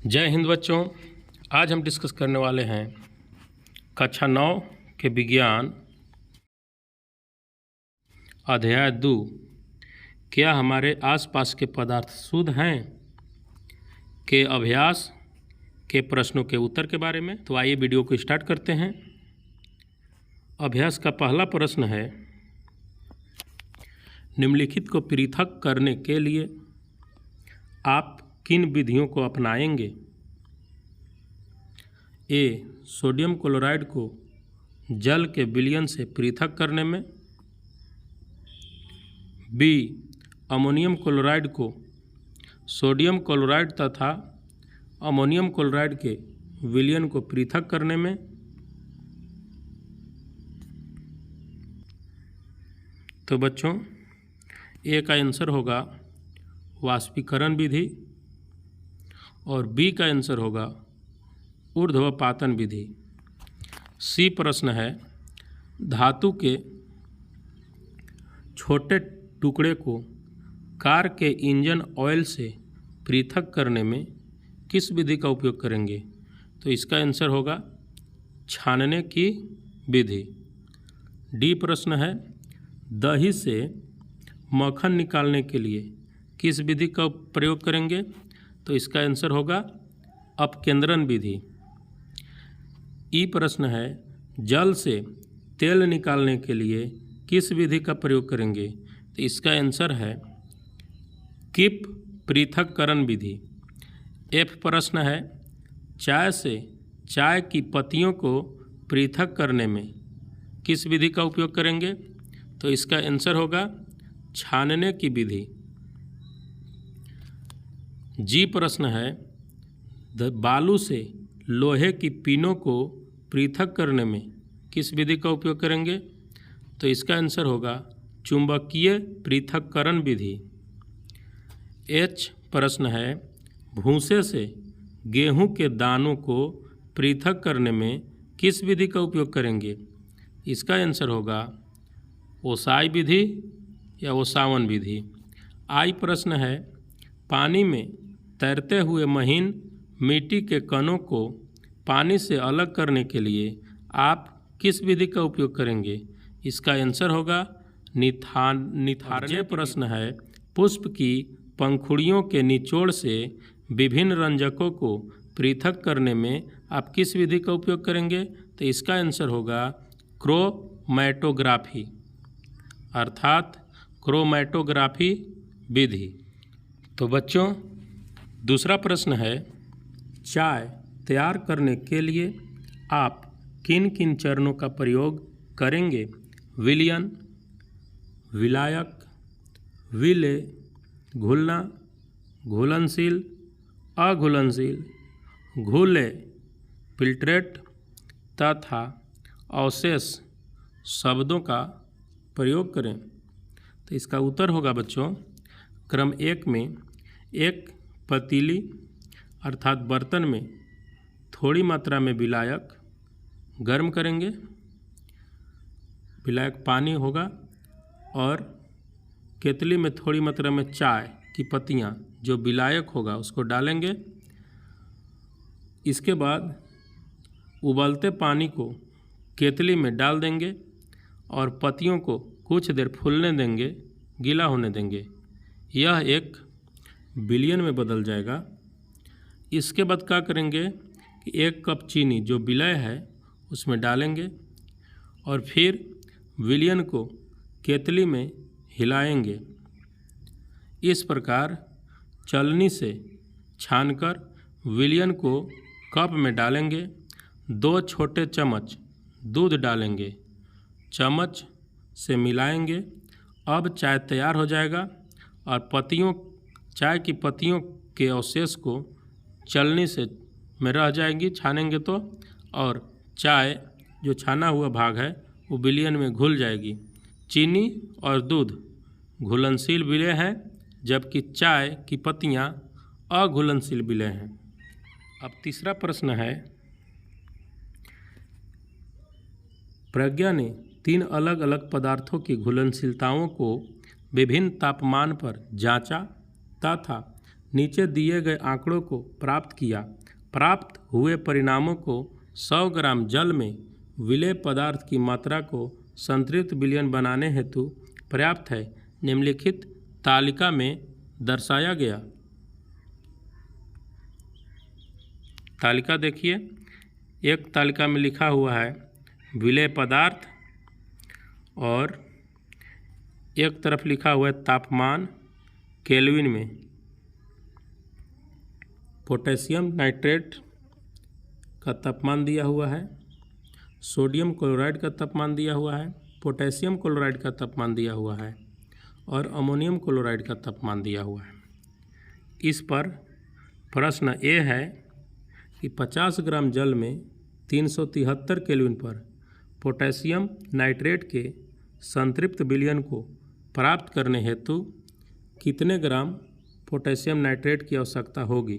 जय हिंद बच्चों। आज हम डिस्कस करने वाले हैं कक्षा 9 के विज्ञान अध्याय 2 क्या हमारे आसपास के पदार्थ शुद्ध हैं के अभ्यास के प्रश्नों के उत्तर के बारे में। तो आइए वीडियो को स्टार्ट करते हैं। अभ्यास का पहला प्रश्न है, निम्नलिखित को पृथक करने के लिए आप किन विधियों को अपनाएंगे? ए. सोडियम क्लोराइड को जल के विलयन से पृथक करने में। बी. अमोनियम क्लोराइड को सोडियम क्लोराइड तथा अमोनियम क्लोराइड के विलयन को पृथक करने में। तो बच्चों, ए का आंसर होगा वाष्पीकरण विधि और बी का आंसर होगा ऊर्ध्वपातन विधि। सी प्रश्न है, धातु के छोटे टुकड़े को कार के इंजन ऑयल से पृथक करने में किस विधि का उपयोग करेंगे? तो इसका आंसर होगा छानने की विधि। डी प्रश्न है, दही से मक्खन निकालने के लिए किस विधि का प्रयोग करेंगे? तो इसका आंसर होगा अपकेंद्रण विधि। ई प्रश्न है, जल से तेल निकालने के लिए किस विधि का प्रयोग करेंगे? तो इसका आंसर है किप पृथक्करण विधि। एफ प्रश्न है, चाय से चाय की पत्तियों को पृथक करने में किस विधि का उपयोग करेंगे? तो इसका आंसर होगा छानने की विधि। जी प्रश्न है, बालू से लोहे की पिनों को पृथक करने में किस विधि का उपयोग करेंगे? तो इसका आंसर होगा चुंबकीय पृथक्करण विधि। एच प्रश्न है, भूसे से गेहूं के दानों को पृथक करने में किस विधि का उपयोग करेंगे? इसका आंसर होगा ओसाई विधि या ओसावन विधि। आई प्रश्न है, पानी में तैरते हुए महीन मिट्टी के कणों को पानी से अलग करने के लिए आप किस विधि का उपयोग करेंगे? इसका आंसर होगा निथारने। प्रश्न है, पुष्प की पंखुड़ियों के निचोड़ से विभिन्न रंजकों को पृथक करने में आप किस विधि का उपयोग करेंगे? तो इसका आंसर होगा क्रोमैटोग्राफी अर्थात क्रोमैटोग्राफी विधि। तो बच्चों, दूसरा प्रश्न है, चाय तैयार करने के लिए आप किन किन चरणों का प्रयोग करेंगे? विलयन, विलायक, विलेय, घुलना, घुलनशील, अघुलनशील, घुले, फिल्ट्रेट तथा अवशेष शब्दों का प्रयोग करें। तो इसका उत्तर होगा बच्चों, क्रम 1 में एक पतीली अर्थात बर्तन में थोड़ी मात्रा में विलायक गर्म करेंगे। विलायक पानी होगा और केतली में थोड़ी मात्रा में चाय की पत्तियां जो विलायक होगा उसको डालेंगे। इसके बाद उबलते पानी को केतली में डाल देंगे और पत्तियों को कुछ देर फूलने देंगे, गीला होने देंगे। यह एक विलयन में बदल जाएगा। इसके बाद क्या करेंगे कि 1 कप चीनी जो विलय है उसमें डालेंगे और फिर विलयन को केतली में हिलाएंगे। इस प्रकार छलनी से छानकर विलयन को कप में डालेंगे। 2 छोटे चम्मच दूध डालेंगे, चम्मच से मिलाएंगे। अब चाय तैयार हो जाएगा और चाय की पत्तियों के अवशेष को छलनी से में रह जाएंगी छानेंगे तो, और चाय जो छाना हुआ भाग है वो विलयन में घुल जाएगी। चीनी और दूध घुलनशील विलेय हैं जबकि चाय की पत्तियां अघुलनशील विलेय हैं। अब तीसरा प्रश्न है, प्रज्ञा ने 3 अलग अलग पदार्थों की घुलनशीलताओं को विभिन्न तापमान पर जांचा तथा नीचे दिए गए आंकड़ों को प्राप्त किया। प्राप्त हुए परिणामों को 100 ग्राम जल में विलेय पदार्थ की मात्रा को संतृप्त विलयन बनाने हेतु पर्याप्त है, निम्नलिखित तालिका में दर्शाया गया। तालिका देखिए, एक तालिका में लिखा हुआ है विलेय पदार्थ और एक तरफ लिखा हुआ है तापमान केल्विन में। पोटेशियम नाइट्रेट का तापमान दिया हुआ है, सोडियम क्लोराइड का तापमान दिया हुआ है, पोटेशियम क्लोराइड का तापमान दिया हुआ है और अमोनियम क्लोराइड का तापमान दिया हुआ है। इस पर प्रश्न ये है कि 50 ग्राम जल में 373 केल्विन पर पोटेशियम नाइट्रेट के संतृप्त विलयन को प्राप्त करने हेतु कितने ग्राम पोटेशियम नाइट्रेट की आवश्यकता होगी।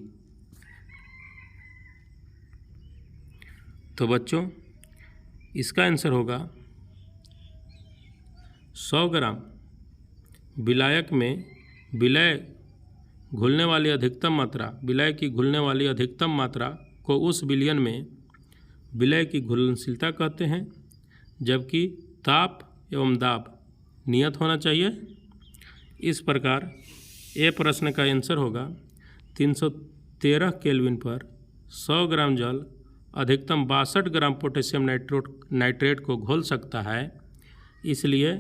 तो बच्चों, इसका आंसर होगा 100 ग्राम विलायक में विलय घुलने वाली अधिकतम मात्रा, विलय की घुलने वाली अधिकतम मात्रा को उस विलयन में विलय की घुलनशीलता कहते हैं, जबकि ताप एवं दाब नियत होना चाहिए। इस प्रकार ये प्रश्न का आंसर होगा 313 केल्विन पर 100 ग्राम जल अधिकतम 62 ग्राम पोटेशियम नाइट्रेट को घोल सकता है। इसलिए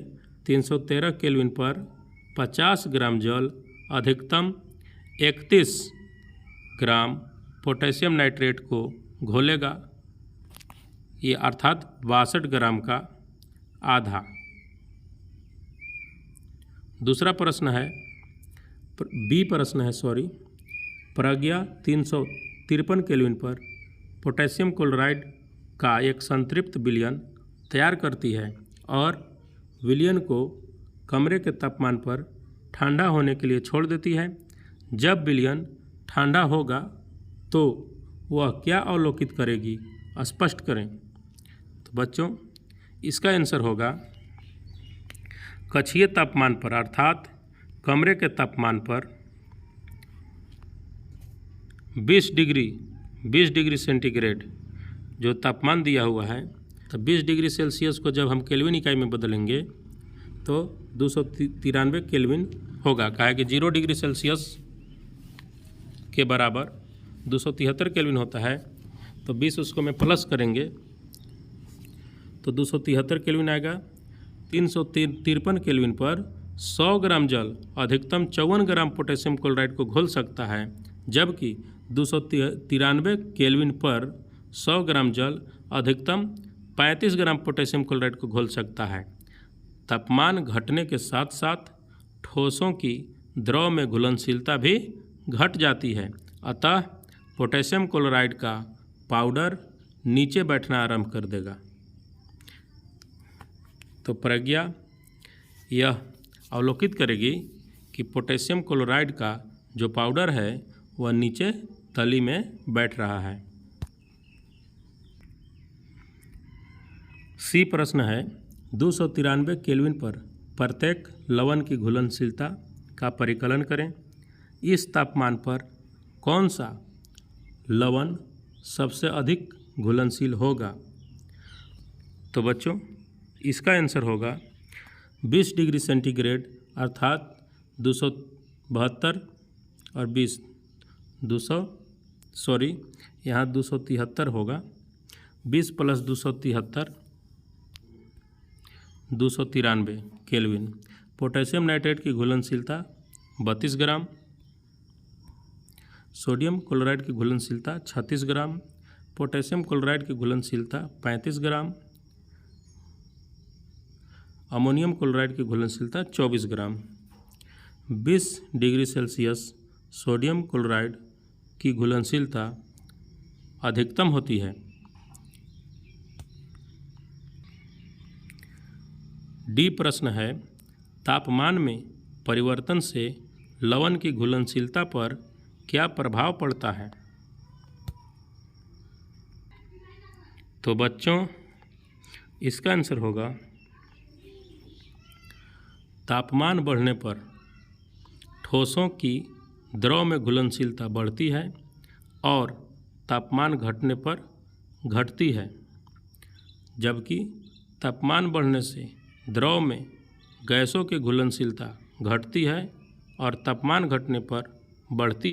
313 केल्विन पर 50 ग्राम जल अधिकतम 31 ग्राम पोटेशियम नाइट्रेट को घोलेगा, ये अर्थात 62 ग्राम का आधा। दूसरा प्रश्न है प्रज्ञा 353 केल्विन पर पोटेशियम क्लोराइड का एक संतृप्त विलयन तैयार करती है और विलयन को कमरे के तापमान पर ठंडा होने के लिए छोड़ देती है। जब विलयन ठंडा होगा तो वह क्या अवलोकित करेगी, स्पष्ट करें। तो बच्चों, इसका आंसर होगा कक्षीय तापमान पर अर्थात कमरे के तापमान पर 20 डिग्री सेंटीग्रेड जो तापमान दिया हुआ है, तो 20 डिग्री सेल्सियस को जब हम केल्विन इकाई में बदलेंगे तो 293 केल्विन होगा। कहा है कि 0 डिग्री सेल्सियस के बराबर 273 केल्विन होता है, तो 20 उसको में प्लस करेंगे तो 273 केल्विन आएगा। 353 केल्विन पर 100 ग्राम जल अधिकतम 54 ग्राम पोटेशियम क्लोराइड को घोल सकता है, जबकि 293 केल्विन पर 100 ग्राम जल अधिकतम 35 ग्राम पोटेशियम क्लोराइड को घोल सकता है। तापमान घटने के साथ साथ ठोसों की द्रव में घुलनशीलता भी घट जाती है, अतः पोटेशियम क्लोराइड का पाउडर नीचे बैठना आरंभ कर देगा। तो प्रज्ञा यह अवलोकित करेगी कि पोटेशियम क्लोराइड का जो पाउडर है वह नीचे तली में बैठ रहा है। सी प्रश्न है 293 केल्विन पर प्रत्येक लवण की घुलनशीलता का परिकलन करें। इस तापमान पर कौन सा लवण सबसे अधिक घुलनशील होगा। तो बच्चों, इसका आंसर होगा 20 डिग्री सेंटीग्रेड अर्थात 272 और 20 यहाँ 273 होगा। 20 प्लस 273 293 केल्विन। पोटेशियम नाइट्रेट की घुलनशीलता 32 ग्राम, सोडियम क्लोराइड की घुलनशीलता 36 ग्राम, पोटेशियम क्लोराइड की घुलनशीलता 35 ग्राम, अमोनियम क्लोराइड की घुलनशीलता 24 ग्राम। 20 डिग्री सेल्सियस सोडियम क्लोराइड की घुलनशीलता अधिकतम होती है। डी प्रश्न है तापमान में परिवर्तन से लवण की घुलनशीलता पर क्या प्रभाव पड़ता है। तो बच्चों, इसका आंसर होगा तापमान बढ़ने पर ठोसों की द्रव में घुलनशीलता बढ़ती है और तापमान घटने पर घटती है, जबकि तापमान बढ़ने से द्रव में गैसों की घुलनशीलता घटती है और तापमान घटने पर बढ़ती